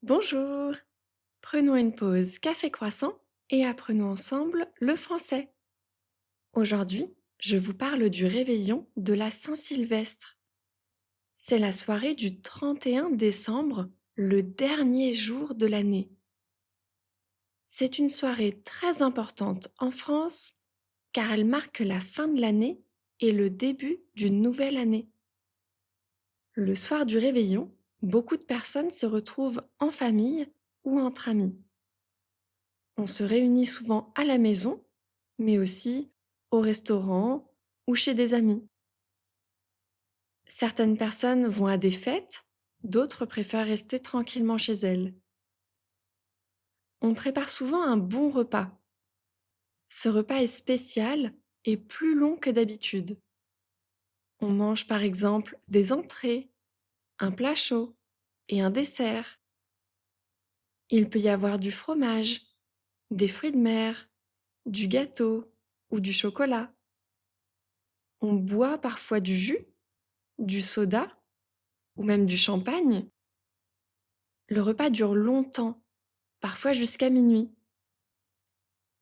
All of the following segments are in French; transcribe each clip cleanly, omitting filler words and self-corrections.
Bonjour! Prenons une pause café croissant et apprenons ensemble le français. Aujourd'hui, je vous parle du réveillon de la Saint-Sylvestre. C'est la soirée du 31 décembre, le dernier jour de l'année. C'est une soirée très importante en France car elle marque la fin de l'année et le début d'une nouvelle année. Le soir du réveillon, beaucoup de personnes se retrouvent en famille ou entre amis. On se réunit souvent à la maison, mais aussi au restaurant ou chez des amis. Certaines personnes vont à des fêtes, d'autres préfèrent rester tranquillement chez elles. On prépare souvent un bon repas. Ce repas est spécial et plus long que d'habitude. On mange par exemple des entrées, un plat chaud et un dessert. Il peut y avoir du fromage, des fruits de mer, du gâteau ou du chocolat. On boit parfois du jus, du soda ou même du champagne. Le repas dure longtemps, parfois jusqu'à minuit.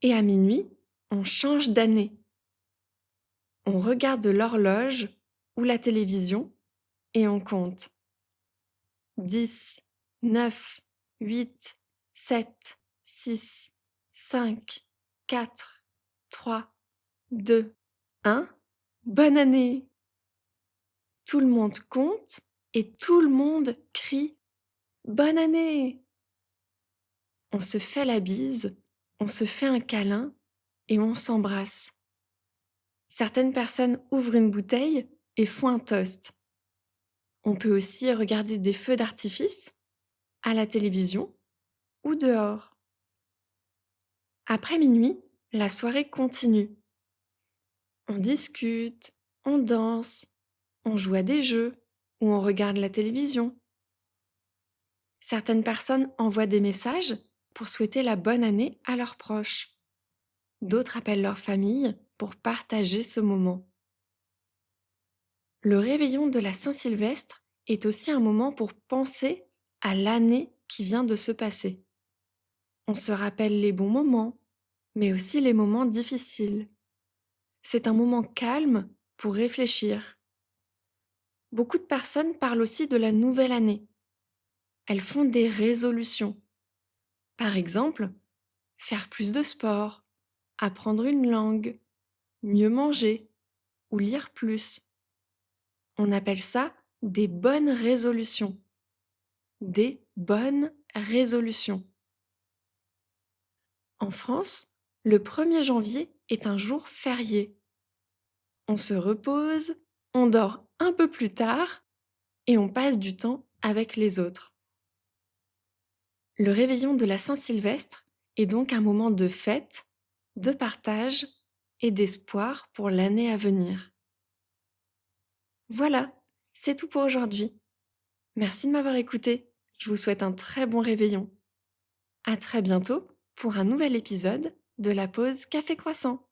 Et à minuit, on change d'année. On regarde l'horloge ou la télévision et on compte. 10, 9, 8, 7, 6, 5, 4, 3, 2, 1. Bonne année! Tout le monde compte et tout le monde crie Bonne année! On se fait la bise, on se fait un câlin et on s'embrasse. Certaines personnes ouvrent une bouteille et font un toast. On peut aussi regarder des feux d'artifice à la télévision ou dehors. Après minuit, la soirée continue. On discute, on danse, on joue à des jeux ou on regarde la télévision. Certaines personnes envoient des messages pour souhaiter la bonne année à leurs proches. D'autres appellent leur famille pour partager ce moment. Le réveillon de la Saint-Sylvestre est aussi un moment pour penser à l'année qui vient de se passer. On se rappelle les bons moments, mais aussi les moments difficiles. C'est un moment calme pour réfléchir. Beaucoup de personnes parlent aussi de la nouvelle année. Elles font des résolutions. Par exemple, faire plus de sport, apprendre une langue, mieux manger ou lire plus. On appelle ça des bonnes résolutions. Des bonnes résolutions. En France, le 1er janvier est un jour férié. On se repose, on dort un peu plus tard et on passe du temps avec les autres. Le réveillon de la Saint-Sylvestre est donc un moment de fête, de partage et d'espoir pour l'année à venir. Voilà, c'est tout pour aujourd'hui. Merci de m'avoir écouté. Je vous souhaite un très bon réveillon. À très bientôt pour un nouvel épisode de la pause Café Croissant.